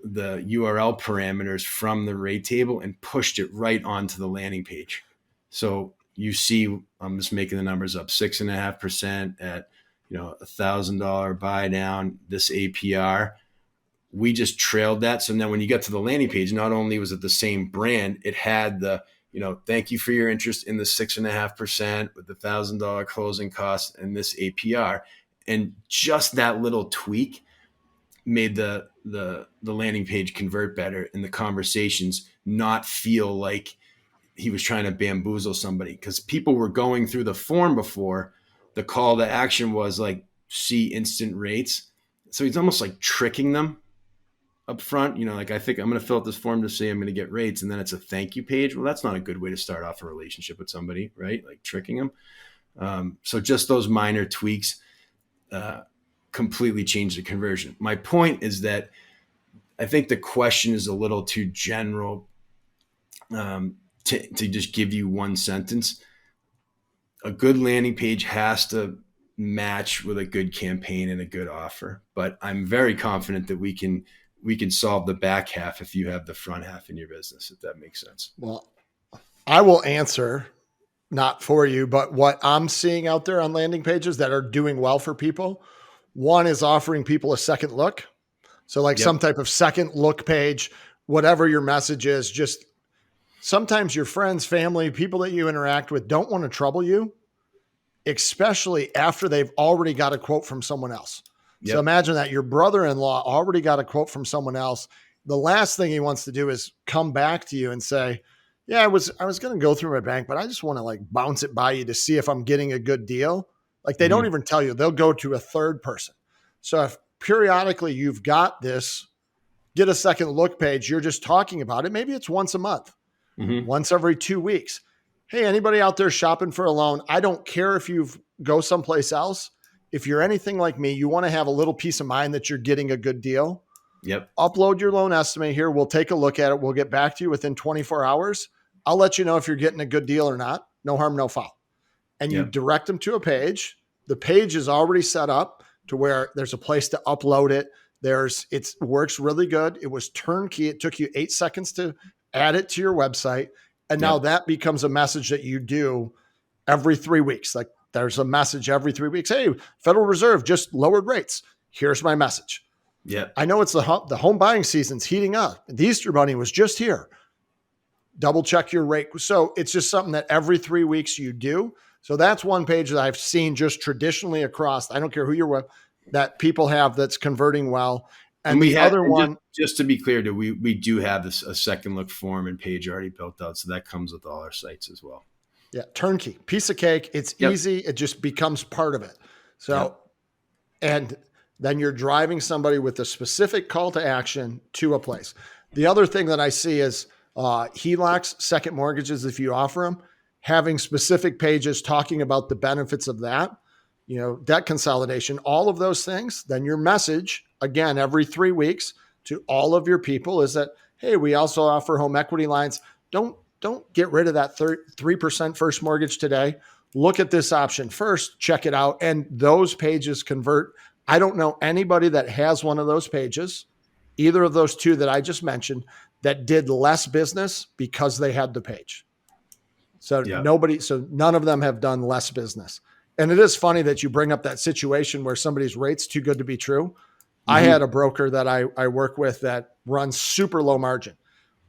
URL parameters from the rate table and pushed it right onto the landing page. So you see, I'm just making the numbers up, 6.5% at $1,000 buy down, this APR. We just trailed that. So now when you get to the landing page, not only was it the same brand, it had the, thank you for your interest in the 6.5% with the $1,000 closing costs and this APR. And just that little tweak made the landing page convert better and the conversations not feel like he was trying to bamboozle somebody, because people were going through the form before. The call to action was like, see instant rates. So he's almost like tricking them up front, like, I think I'm going to fill out this form to say I'm going to get rates, and then it's a thank you page. Well, that's not a good way to start off a relationship with somebody, right? Like tricking them. So just those minor tweaks completely change the conversion. My point is that I think the question is a little too general to just give you one sentence. A good landing page has to match with a good campaign and a good offer, but I'm very confident that we can solve the back half if you have the front half in your business, if that makes sense. Well, I will answer, not for you, but what I'm seeing out there on landing pages that are doing well for people. One is offering people a second look. So like some type of second look page, whatever your message is. Just sometimes your friends, family, people that you interact with don't want to trouble you, especially after they've already got a quote from someone else. So imagine that your brother-in-law already got a quote from someone else. The last thing he wants to do is come back to you and say, yeah, I was going to go through my bank, but I just want to like bounce it by you to see if I'm getting a good deal. Like they don't even tell you. They'll go to a third person. So if periodically you've got this, get a second look page, you're just talking about it. Maybe it's once a month, once every 2 weeks. Hey, anybody out there shopping for a loan? I don't care if you go someplace else. If you're anything like me, you want to have a little peace of mind that you're getting a good deal. Upload your loan estimate here. We'll take a look at it. We'll get back to you within 24 hours. I'll let you know if you're getting a good deal or not. No harm, no foul. And you direct them to a page. The page is already set up to where there's a place to upload it. It works really good. It was turnkey. It took you 8 seconds to add it to your website. And now that becomes a message that you do every 3 weeks. Like there's a message every 3 weeks. Hey, Federal Reserve just lowered rates. Here's my message. I know it's the home buying season's heating up. The Easter Bunny was just here. Double check your rate. So it's just something that every 3 weeks you do. So that's one page that I've seen just traditionally across. I don't care who you're with, that people have that's converting well. And the other one, just to be clear, we do have a second look form and page already built out. So that comes with all our sites as well. Yeah. Turnkey, piece of cake. It's easy. It just becomes part of it. So, and then you're driving somebody with a specific call to action to a place. The other thing that I see is HELOCs, second mortgages, if you offer them, having specific pages talking about the benefits of that, debt consolidation, all of those things. Then your message, again, every 3 weeks to all of your people is that, hey, we also offer home equity lines. Don't get rid of that 3% first mortgage today. Look at this option first, check it out. And those pages convert. I don't know anybody that has one of those pages, either of those two that I just mentioned, that did less business because they had the page. So none of them have done less business. And it is funny that you bring up that situation where somebody's rate's too good to be true. I had a broker that I work with that runs super low margin.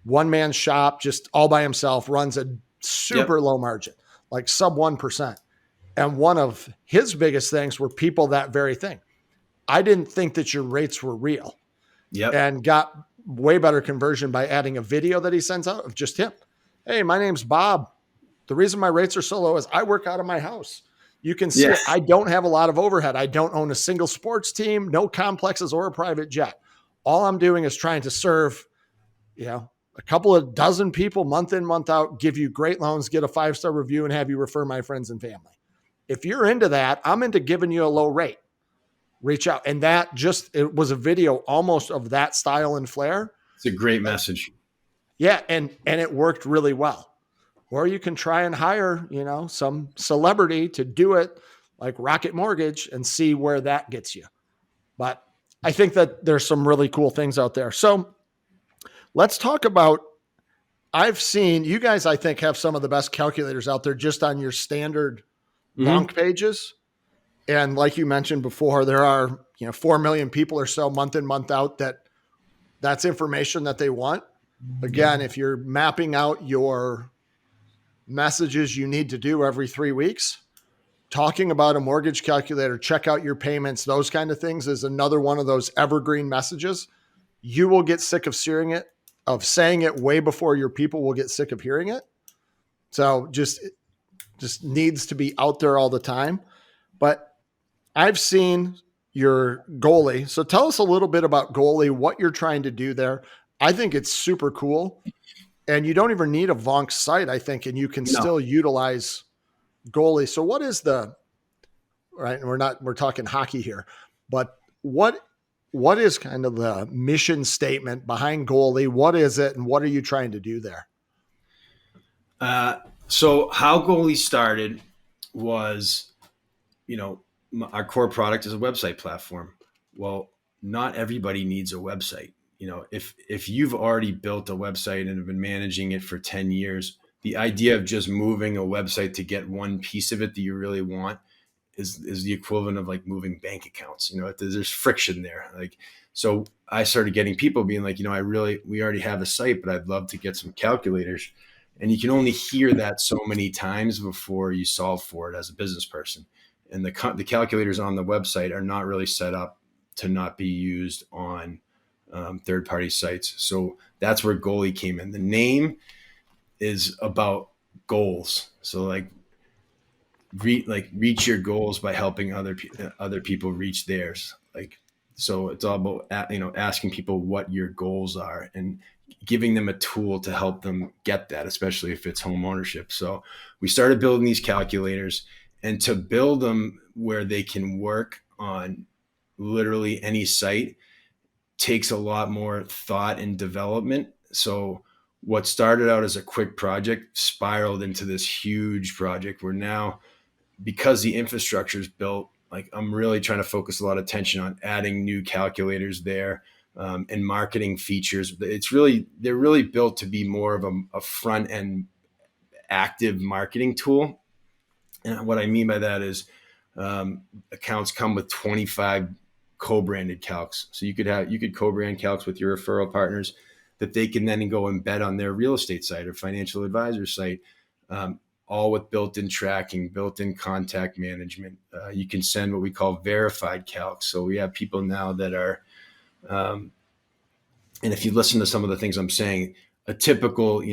One man shop, just all by himself, runs a super low margin, like sub 1%. And one of his biggest things were people that very thing. I didn't think that your rates were real. And got way better conversion by adding a video that he sends out of just him. Hey, my name's Bob. The reason my rates are so low is I work out of my house. You can see Yeah. it. I don't have a lot of overhead. I don't own a single sports team, no complexes or a private jet. All I'm doing is trying to serve, a couple of dozen people month in, month out, give you great loans, get a 5-star review, and have you refer my friends and family. If you're into that, I'm into giving you a low rate. Reach out. And it was a video almost of that style and flair. It's a great message. Yeah. And it worked really well. Or you can try and hire, some celebrity to do it like Rocket Mortgage and see where that gets you. But I think that there's some really cool things out there. So let's talk about, I've seen you guys, I think, have some of the best calculators out there just on your standard Vonk pages. And like you mentioned before, there are, 4 million people or so month in, month out that's information that they want. Again, if you're mapping out your messages you need to do every 3 weeks, talking about a mortgage calculator, check out your payments, those kind of things is another one of those evergreen messages. You will get sick of saying it way before your people will get sick of hearing it. So just needs to be out there all the time. But I've seen your goalie. So tell us a little bit about goalie, what you're trying to do there. I think it's super cool. And you don't even need a Vonk site, I think, and you can still utilize goalie. So what is right? And we're talking hockey here, but what is kind of the mission statement behind goalie? What is it? And what are you trying to do there? So how goalie started was, our core product is a website platform. Well, not everybody needs a website. If you've already built a website and have been managing it for 10 years, the idea of just moving a website to get one piece of it that you really want is the equivalent of like moving bank accounts. There's friction there. So I started getting people being like, we already have a site, but I'd love to get some calculators. And you can only hear that so many times before you solve for it as a business person. And the calculators on the website are not really set up to not be used on third-party sites. So that's where goalie came in. The name is about goals. So reach your goals by helping other people reach theirs. So it's all about, asking people what your goals are and giving them a tool to help them get that, especially if it's home ownership. So we started building these calculators, and to build them where they can work on literally any site takes a lot more thought and development. So what started out as a quick project spiraled into this huge project where now, because the infrastructure is built, I'm really trying to focus a lot of attention on adding new calculators there, and marketing features. They're really built to be more of a front end active marketing tool. And what I mean by that is accounts come with 25 co-branded calcs. So you could co-brand calcs with your referral partners that they can then go embed on their real estate site or financial advisor site, all with built-in tracking, built-in contact management. You can send what we call verified calcs. So we have people now that are, and if you listen to some of the things I'm saying, a typical,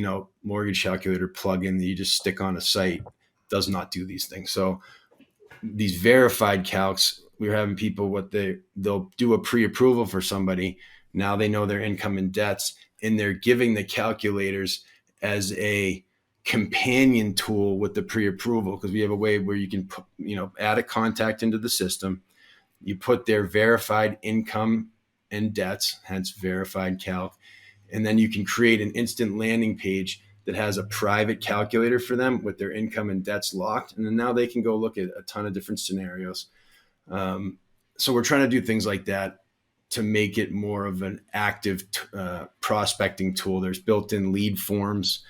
mortgage calculator plugin that you just stick on a site does not do these things. So these verified calcs, we're having people they'll do a pre-approval for somebody. Now they know their income and debts, and they're giving the calculators as a companion tool with the pre-approval, because we have a way where you can add a contact into the system. You put their verified income and debts, hence verified calc, and then you can create an instant landing page that has a private calculator for them with their income and debts locked. And then now they can go look at a ton of different scenarios. So we're trying to do things like that to make it more of an active prospecting tool. There's built-in lead forms.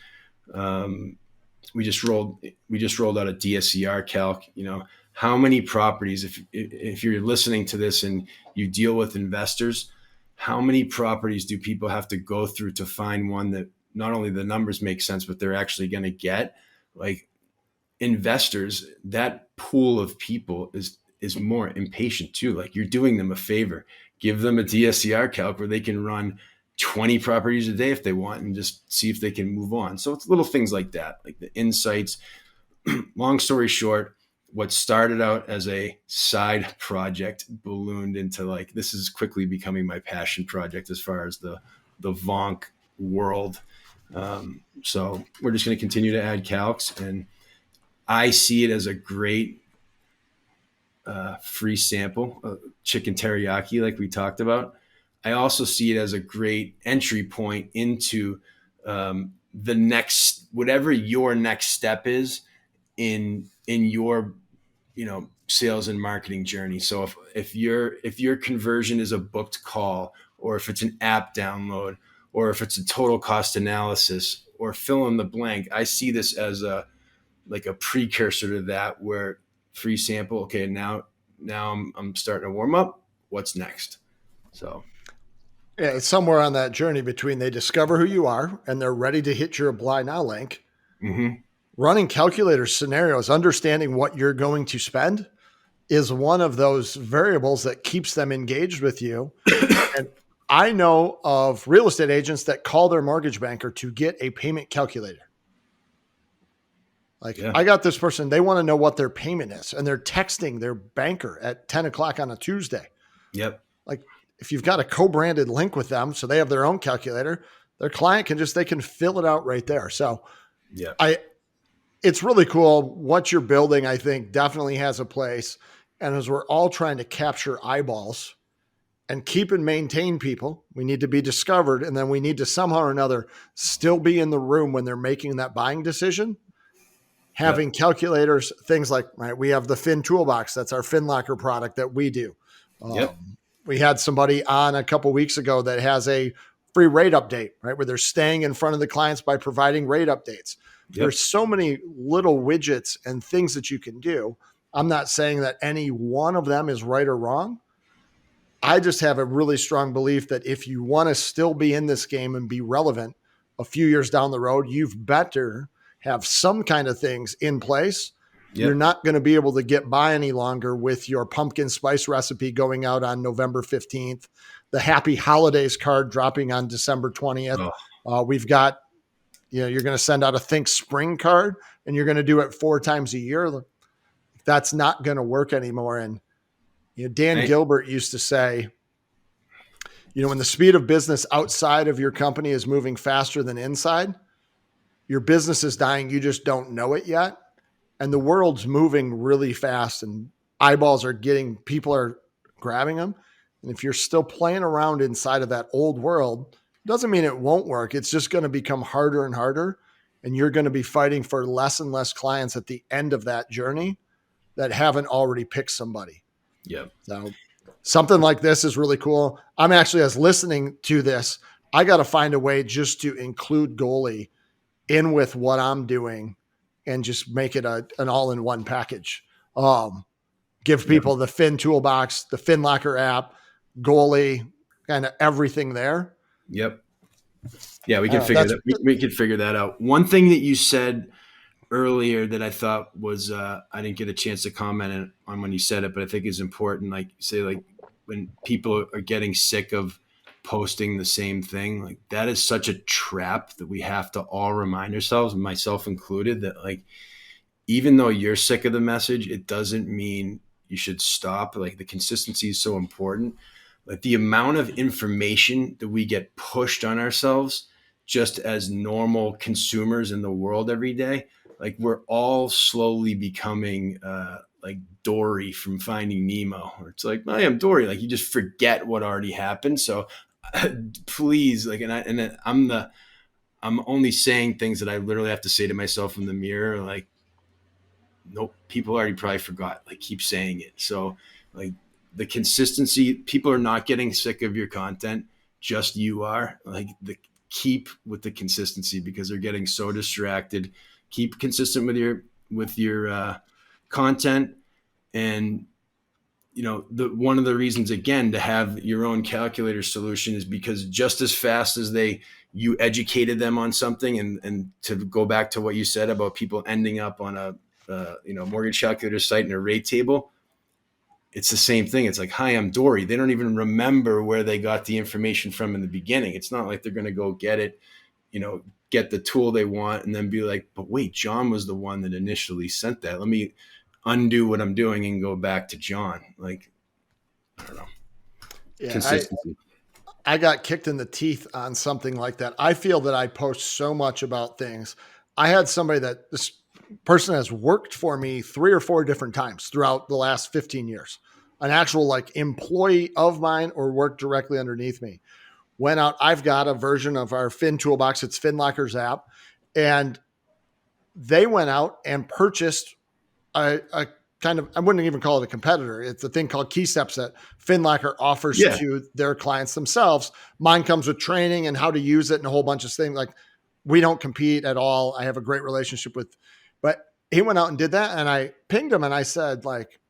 We just rolled out a DSCR calc. How many properties, if you're listening to this and you deal with investors, how many properties do people have to go through to find one that not only the numbers make sense, but they're actually going to get? Investors, that pool of people is more impatient too. You're doing them a favor. Give them a DSCR calc where they can run 20 properties a day if they want and just see if they can move on. So it's little things like that, like the insights. Long story short, what started out as a side project ballooned into like, this is quickly becoming my passion project as far as the Vonk world. So we're just going to continue to add calcs, and I see it as a great free sample, chicken teriyaki, like we talked about. I also see it as a great entry point into the next, whatever your next step is in your, sales and marketing journey. So if your conversion is a booked call, or if it's an app download, or if it's a total cost analysis, or fill in the blank, I see this as a like a precursor to that, where free sample. Okay, now I'm starting to warm up. What's next? So Yeah, it's somewhere on that journey between they discover who you are and they're ready to hit your apply now link. mm-hmm. Running calculator scenarios, understanding what you're going to spend is one of those variables that keeps them engaged with you. And I know of real estate agents that call their mortgage banker to get a payment calculator. Like, Yeah. I got this person, they want to know what their payment is, and they're texting their banker at 10 o'clock on a Tuesday. Yep. Like, if you've got a co-branded link with them, so they have their own calculator, their client they can fill it out right there. So Yeah. It's really cool. What you're building, I think, definitely has a place. And as we're all trying to capture eyeballs and keep and maintain people, we need to be discovered. And then we need to somehow or another still be in the room when they're making that buying decision. Having Yep. calculators, things like, right, we have the Fin Toolbox. That's our FinLocker product that we do. Yep. We had somebody on a couple weeks ago that has a free rate update, right, where they're staying in front of the clients by providing rate updates. Yep. There's so many little widgets and things that you can do. I'm not saying that any one of them is right or wrong. I just have a really strong belief that if you want to still be in this game and be relevant a few years down the road, you've better have some kind of things in place. Yep. You're not going to be able to get by any longer with your pumpkin spice recipe going out on November 15th, the Happy Holidays card dropping on December 20th. We've got, you're going to send out a Think Spring card and you're going to do it 4 times a year. That's not going to work anymore. And Dan Gilbert used to say, when the speed of business outside of your company is moving faster than inside, your business is dying. You just don't know it yet. And the world's moving really fast and people are grabbing them. And if you're still playing around inside of that old world, doesn't mean it won't work. It's just going to become harder and harder. And you're going to be fighting for less and less clients at the end of that journey that haven't already picked somebody. Yep. So something like this is really cool. I'm actually, as listening to this, I got to find a way just to include Goalie in with what I'm doing and just make it an all-in-one package. Give people the Fin Toolbox, the FinLocker app, Goalie, kind of everything there. Yep. Yeah, we can figure that. We could figure that out. One thing that you said earlier that I thought was I didn't get a chance to comment on when you said it, but I think is important. Like say, like when people are getting sick of posting the same thing, like that is such a trap that we have to all remind ourselves, myself included, that like even though you're sick of the message, it doesn't mean you should stop. Like the consistency is so important. Like the amount of information that we get pushed on ourselves just as normal consumers in the world every day, like we're all slowly becoming like Dory from Finding Nemo, where it's like, I am Dory. Like you just forget what already happened. So please, like, I'm only saying things that I literally have to say to myself in the mirror. Like, nope, people already probably forgot. Like keep saying it. So like the consistency, people are not getting sick of your content. Just you are. Like keep with the consistency because they're getting so distracted. Keep consistent with your content. And one of the reasons again to have your own calculator solution is because just as fast as you educated them on something, and to go back to what you said about people ending up on a mortgage calculator site in a rate table, it's the same thing. It's like, hi, I'm Dory. They don't even remember where they got the information from in the beginning. It's not like they're going to go get it, get the tool they want and then be like, but wait, John was the one that initially sent that. Let me undo what I'm doing and go back to John. Like, I don't know. Yeah, Consistency. I got kicked in the teeth on something like that. I feel that I post so much about things. I had somebody that this person has worked for me 3 or 4 different times throughout the last 15 years, an actual like employee of mine or worked directly underneath me. Went out. I've got a version of our Fin Toolbox. It's FinLocker's app. And they went out and purchased a kind of, I wouldn't even call it a competitor. It's a thing called Key Steps that FinLocker offers Yeah. to their clients themselves. Mine comes with training and how to use it and a whole bunch of things. Like we don't compete at all. I have a great relationship with, but he went out and did that. And I pinged him and I said, like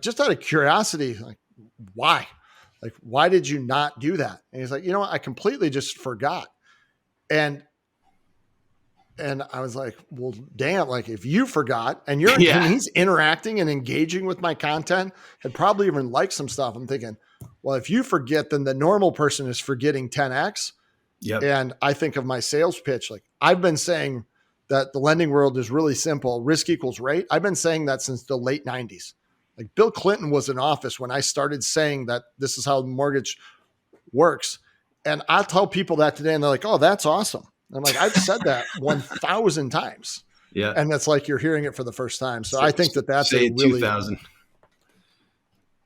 just out of curiosity, like, why? Like, why did you not do that? And he's like, you know what? I completely just forgot. And I was like, well, damn, like if you forgot and and he's interacting and engaging with my content and probably even liked some stuff. I'm thinking, well, if you forget, then the normal person is forgetting 10X. Yep. And I think of my sales pitch. Like I've been saying that the lending world is really simple. Risk equals rate. I've been saying that since the late 90s. Like Bill Clinton was in office when I started saying that this is how mortgage works. And I tell people that today and they're like, oh, that's awesome. I'm like, I've said that 1,000 times. Yeah. And that's like you're hearing it for the first time. So I think that that's say a really 2000.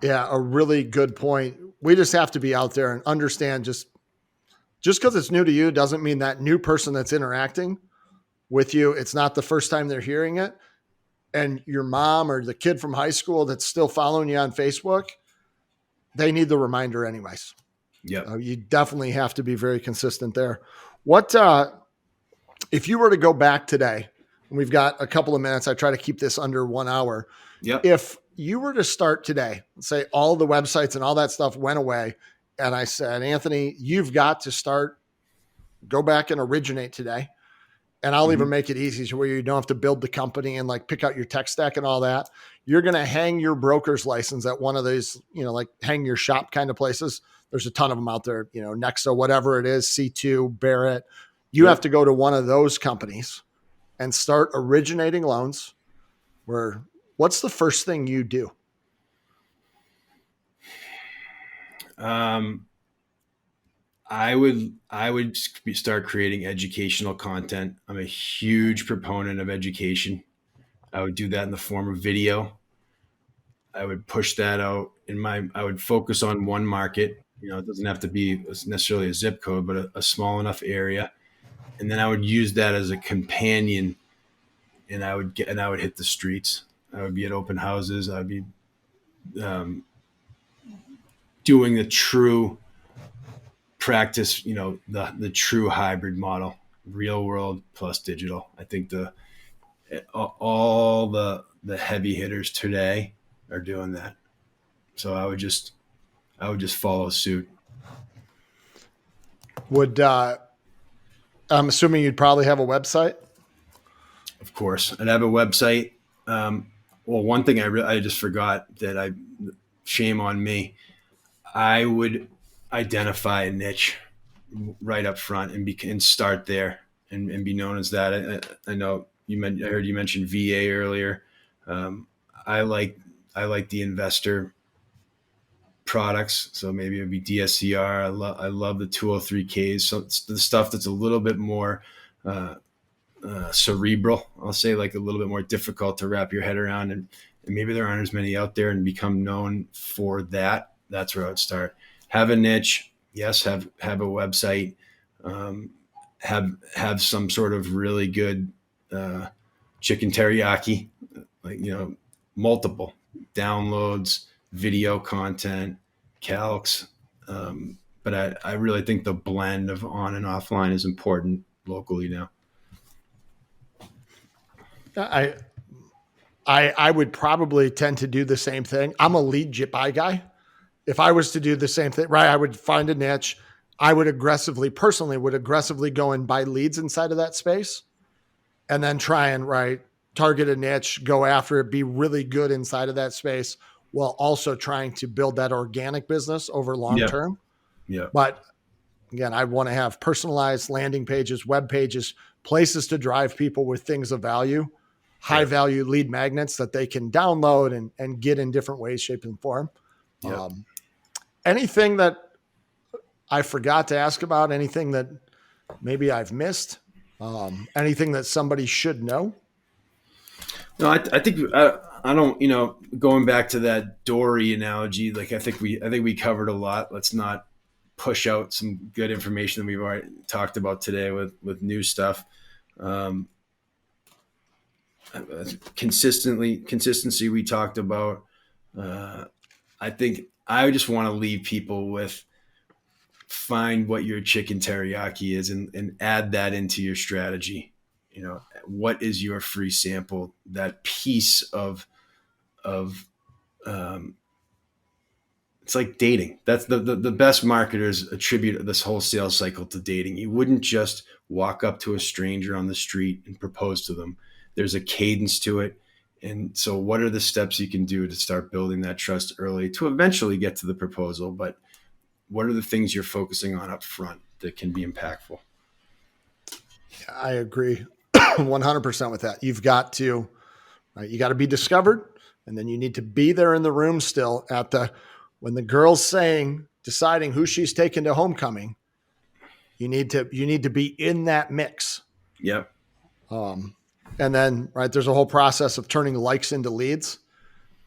Yeah, a really good point. We just have to be out there and understand just because it's new to you doesn't mean that new person that's interacting with you, it's not the first time they're hearing it. And your mom or the kid from high school that's still following you on Facebook, they need the reminder anyways. Yep. You definitely have to be very consistent there. What if you were to go back today, and we've got a couple of minutes, I try to keep this under 1 hour. Yep. If you were to start today, say all the websites and all that stuff went away, and I said, Anthony, you've got to go back and originate today. And I'll even make it easy to where you don't have to build the company and like pick out your tech stack and all that. You're going to hang your broker's license at one of these, like hang your shop kind of places. There's a ton of them out there, Nexa, whatever it is, C2, Barrett. You have to go to one of those companies and start originating loans. What's the first thing you do? I would start creating educational content. I'm a huge proponent of education. I would do that in the form of video. I would push that out I would focus on one market. It doesn't have to be necessarily a zip code, but a small enough area. And then I would use that as a companion and I would hit the streets. I would be at open houses. I'd be doing the true practice, the true hybrid model, real world plus digital. I think all the heavy hitters today are doing that. So I would just follow suit. I'm assuming you'd probably have a website. Of course, I'd have a website. Well, one thing I just forgot that shame on me. I would identify a niche right up front and start there and be known as that. I know I heard you mention VA earlier. I like the investor products. So maybe it would be DSCR. I love the 203Ks. So it's the stuff that's a little bit more cerebral. I'll say like a little bit more difficult to wrap your head around, and maybe there aren't as many out there and become known for that. That's where I would start. Have a niche. Yes. Have a website. Have some sort of really good chicken teriyaki, like, multiple downloads, video content, calcs. But I really think the blend of on and offline is important locally now. I would probably tend to do the same thing. I'm a lead buy guy. If I was to do the same thing, right, I would find a niche. I would aggressively go and buy leads inside of that space and then try and target a niche, go after it, be really good inside of that space, while also trying to build that organic business over long Yeah. term. Yeah. But again, I want to have personalized landing pages, web pages, places to drive people with things of value, high Right. value lead magnets that they can download and get in different ways, shape, and form. Yeah. Anything that I forgot to ask about, anything that maybe I've missed, anything that somebody should know? No, I think I don't. Going back to that Dory analogy, like I think we covered a lot. Let's not push out some good information that we've already talked about today with new stuff. Consistency we talked about. I think I just want to leave people with find what your chicken teriyaki is and add that into your strategy. What is your free sample? That piece of it's like dating. That's the best marketers attribute this whole sales cycle to dating. You wouldn't just walk up to a stranger on the street and propose to them. There's a cadence to it. And so what are the steps you can do to start building that trust early to eventually get to the proposal? But what are the things you're focusing on up front that can be impactful? I agree 100% with that. You got to be discovered, and then you need to be there in the room still when the girl's deciding who she's taking to homecoming. You need to be in that mix. Yep. And then, there's a whole process of turning likes into leads.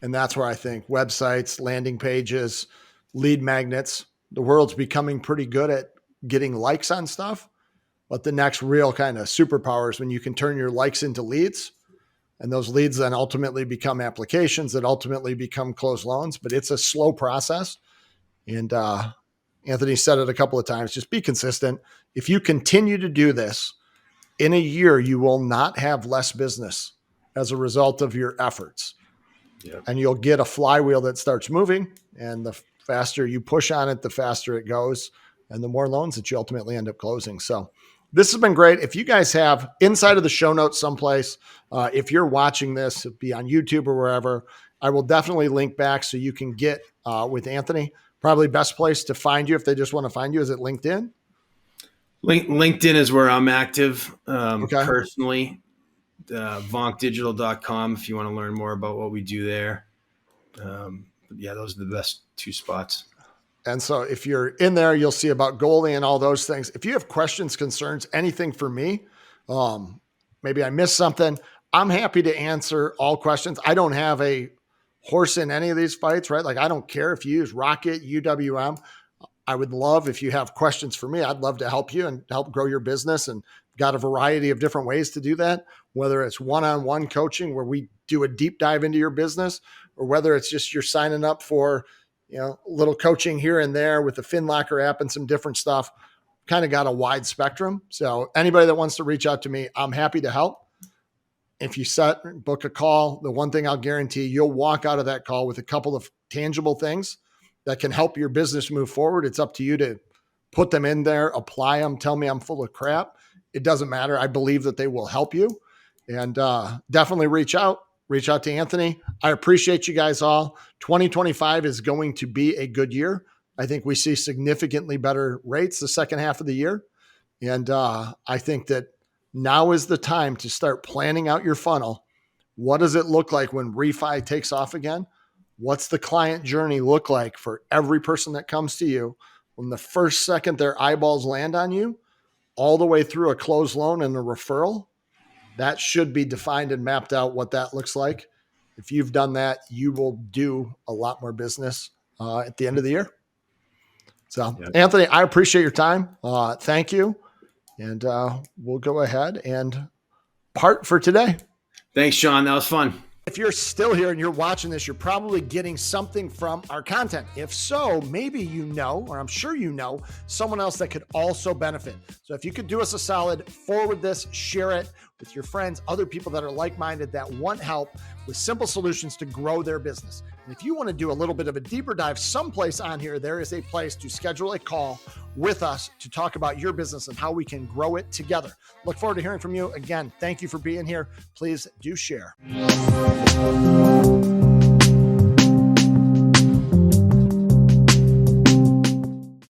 And that's where I think websites, landing pages, lead magnets, the world's becoming pretty good at getting likes on stuff. But the next real kind of superpower is when you can turn your likes into leads, and those leads then ultimately become applications that ultimately become closed loans. But it's a slow process. And Anthony said it a couple of times, just be consistent. If you continue to do this, in a year, you will not have less business as a result of your efforts. Yep. And you'll get a flywheel that starts moving. And the faster you push on it, the faster it goes, and the more loans that you ultimately end up closing. So this has been great. If you guys have inside of the show notes someplace, if you're watching this, it'll be on YouTube or wherever, I will definitely link back so you can get with Anthony. Probably best place to find you if they just want to find you is at LinkedIn. LinkedIn is where I'm active Okay. personally. VonkDigital.com if you want to learn more about what we do there. Yeah, those are the best two spots. And so if you're in there, you'll see about goalie and all those things. If you have questions, concerns, anything for me, maybe I missed something, I'm happy to answer all questions. I don't have a horse in any of these fights, right? Like I don't care if you use Rocket, UWM. I would love if you have questions for me. I'd love to help you and help grow your business, and got a variety of different ways to do that, whether it's one-on-one coaching where we do a deep dive into your business, or whether it's just you're signing up for, a little coaching here and there with the FinLocker app and some different stuff. Kind of got a wide spectrum. So anybody that wants to reach out to me, I'm happy to help. If you book a call, the one thing I'll guarantee, you'll walk out of that call with a couple of tangible things that can help your business move forward. It's up to you to put them in there, apply them, tell me I'm full of crap. It doesn't matter. I believe that they will help you, and definitely reach out to Anthony. I appreciate you guys all. 2025 is going to be a good year. I think we see significantly better rates the second half of the year. And I think that now is the time to start planning out your funnel. What does it look like when refi takes off again? What's the client journey look like for every person that comes to you from the first second their eyeballs land on you all the way through a closed loan and a referral? That should be defined and mapped out what that looks like. If you've done that, you will do a lot more business at the end of the year. So, yeah. Anthony, I appreciate your time. Thank you. And we'll go ahead and part for today. Thanks, Sean. That was fun. If you're still here and you're watching this, you're probably getting something from our content. If so, maybe or I'm sure someone else that could also benefit. So if you could do us a solid, forward this, share it with your friends, other people that are like-minded that want help with simple solutions to grow their business. And if you want to do a little bit of a deeper dive someplace on here, there is a place to schedule a call with us to talk about your business and how we can grow it together. Look forward to hearing from you. Again, thank you for being here. Please do share.